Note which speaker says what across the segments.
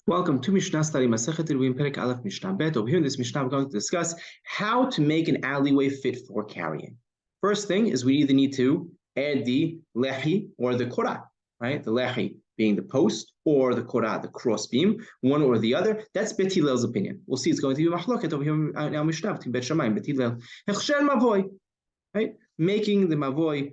Speaker 1: Welcome to Mishna study Masechet Eruvin Perek Aleph Mishnah Bet. Over here in this Mishnah, we're going to discuss how to make an alleyway fit for carrying. First thing is we either need to add the lehi or the korah, right? The lehi being the post or the korah, the cross beam, one or the other. That's Bet Hillel's opinion. We'll see it's going to be machloket over here in our Mishnah between Bet Shammai and Bet Hillel. Hechsher mavoy, right? Making the mavoy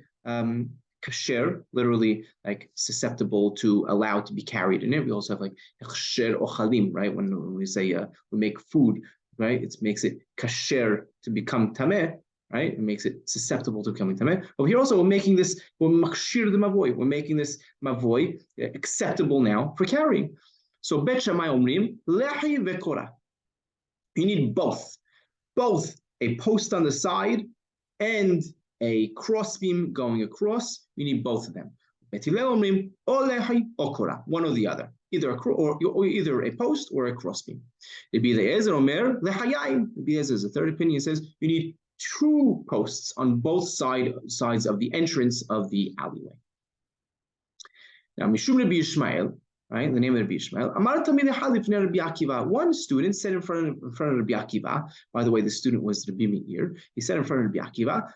Speaker 1: kasher, literally like susceptible to allow to be carried in it. We also have like kasher ochalim, right? When we say we make food, right? It makes it kasher to become tameh, right? It makes it susceptible to becoming tameh. Over here also we're making this, we're makshir the mavoy. We're making this mavoy acceptable now for carrying. So Bet Shammai omrim lehi vekorah. You need both a post on the side and a crossbeam going across. You need both of them. One or the other, either a post or a crossbeam. Rabbi Eliezer is the third opinion. Says you need two posts on both sides of the entrance of the alleyway. Now, Mishum Rabbi Yishmael, right? The name of Rabbi Yishmael. One student said in front of Rabbi Akiva. By the way, the student was Rabbi Meir. He said in front of Rabbi Akiva,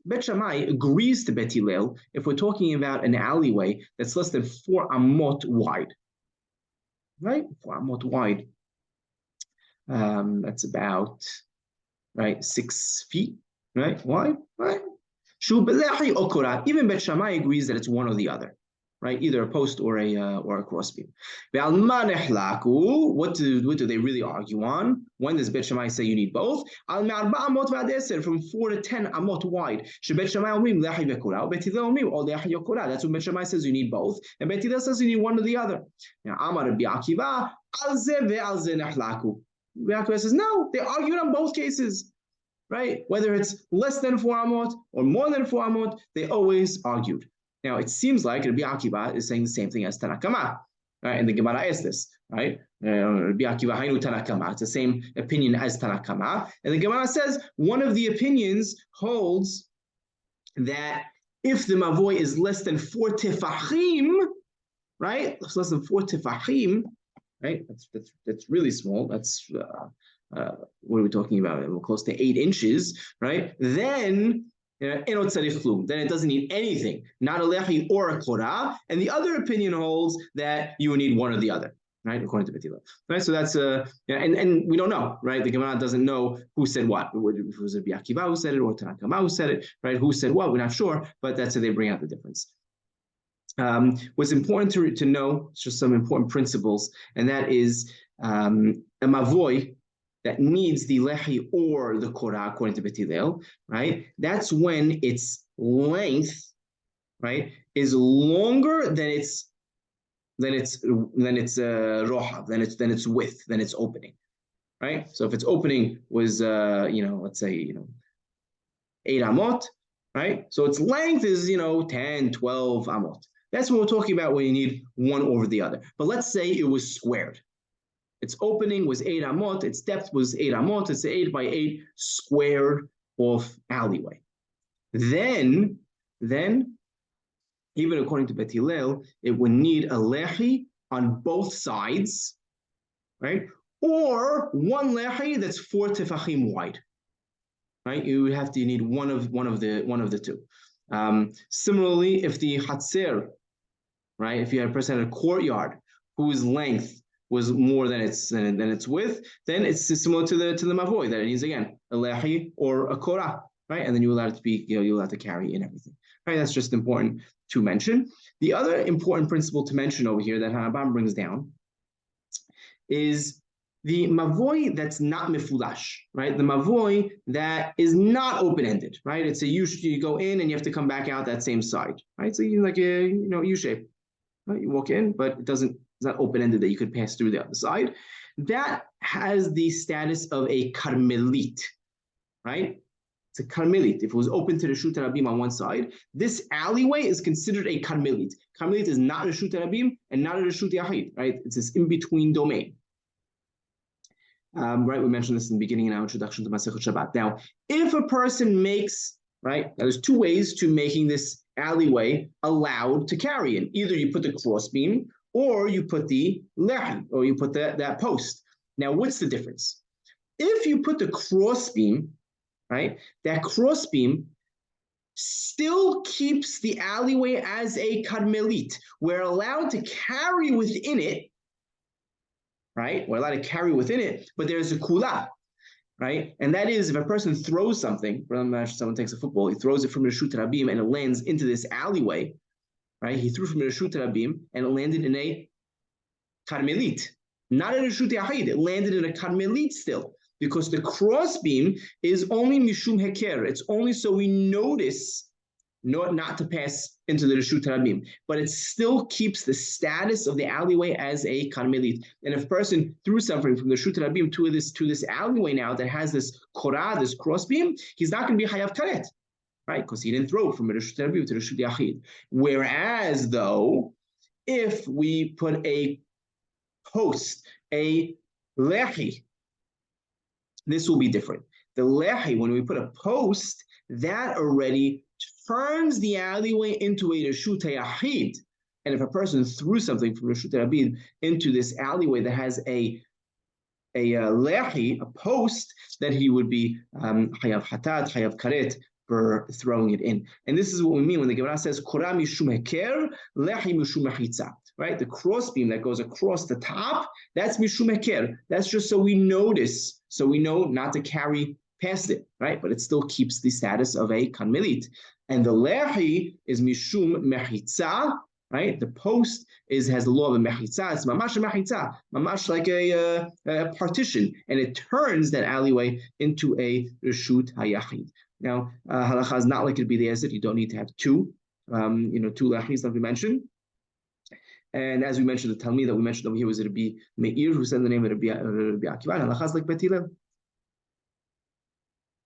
Speaker 1: Bet Shammai agrees to Bet Hillel if we're talking about an alleyway that's less than 4 amot wide. Right? 4 amot wide. That's about 6 feet, right? Wide, right? Even Bet Shammai agrees that it's one or the other, right? Either a post or a crossbeam. What do they really argue on? When does Bet Shammai say you need both? From 4 to 10 amot wide. That's what Bet Shammai says you need both, and Bet Hillel says you need one or the other. Now, Amar Rabbi Akiva, Rabbi Akiva says no. They argued on both cases. Right? Whether it's less than 4 amot or more than 4 amot, they always argued. Now, it seems like Rabbi Akiva is saying the same thing as Tanakama. Right? And the Gemara is this, right? Rabbi Akiva Hainu Tanakama. It's the same opinion as Tanakama. And the Gemara says one of the opinions holds that if the mavoy is less than 4 tefachim, right? It's less than 4 tefachim, right? That's really small. That's what are we talking about? We're close to 8 inches, right? Then it doesn't need anything, not a lehi or a korah. And the other opinion holds that you would need one or the other, right? According to Bet Hillel, right? So that's and we don't know, right? The Gemara doesn't know who said what. If it was Rabbi Akiva who said it or Tanakama who said it, right? Who said what? We're not sure, but that's how they bring out the difference. What's important to know, just some important principles, and that is a mavoy that needs the lehi or the korah, according to Bet Hillel, right? That's when its length, right, is longer than its rohav, than its width, than its opening, right? So if its opening was let's say 8 amot, right? So its length is 10, 12 amot. That's what we're talking about when you need one over the other. But let's say it was squared. Its opening was 8 amot, its depth was 8 amot, it's an 8 by 8 squared off alleyway. Then, even according to Bet Hillel, it would need a lehi on both sides, right? Or one lehi that's 4 tefachim wide, right? You need one of the two. Similarly, if the hatzer, right? If you had a person in a courtyard whose length was more than its width, then it's similar to the mavoy, that it needs again a lehi or a korah, right? And then you allow it to be, you allow it to carry in everything, right? That's just important to mention. The other important principle to mention over here that Hanabam brings down is the mavoy that's not mifulash, right? The mavoy that is not open-ended, right? It's a U. You go in and you have to come back out that same side, right? So you like a U shape, right? You walk in, but it's not open-ended that you could pass through the other side. That has the status of a karmelit, right? It's a karmelit. If it was open to the Reshut Rabim on one side, this alleyway is considered a karmelit. Karmelit is not a Reshut Rabim and not a Reshut Yahid, right? It's this in-between domain. Right, we mentioned this in the beginning in our introduction to Masechet Shabbat. Now, if a person makes right? Now, there's two ways to making this alleyway allowed to carry in. Either you put the crossbeam, or you put the lehi, or you put that post. Now, what's the difference? If you put the crossbeam, right, that crossbeam still keeps the alleyway as a karmelit. We're allowed to carry within it, right? We're allowed to carry within it, but there's a kula, right? And that is if a person throws something, someone takes a football, he throws it from Reshut Rabim and it lands into this alleyway, right? He threw from Reshut Rabim and it landed in a karmelit, not in a Reshut Yahid. It landed in a karmelit still, because the crossbeam is only mishum heker. It's only so we notice not to pass into the Reshut Rabim, but it still keeps the status of the alleyway as a karmelit. And if a person threw something from the Reshut Rabim to this alleyway now that has this korah, this crossbeam, he's not going to be hayav karet, right? Because he didn't throw from Reshut Rabim to Reshut Yachid. Whereas though, if we put a post, a lehi, this will be different. The lehi, when we put a post, that already turns the alleyway into a Reshut Yachid. And if a person threw something from Reshut Rabim into this alleyway that has a lehi, a post, then he would be hayav hatat, hayav karet for throwing it in. And this is what we mean when the Gemara says korah mishum heker, lehi mishum mechitza. Right, the crossbeam that goes across the top, that's mishum heker. That's just so we notice, so we know not to carry past it, right? But it still keeps the status of a karmelit. And the lehi is mishum mechitza, right? The post has the law of a mechitza. It's mamash a mechitza, mamash like a partition, and it turns that alleyway into a reshut hayachid. Now, halacha is not like it to be the Ezed. You don't need to have two lechis like we mentioned. And as we mentioned, the Talmid that we mentioned over here was Rabbi Meir, who said the name of Rabbi Akiva. Halacha is like Bet Hillel.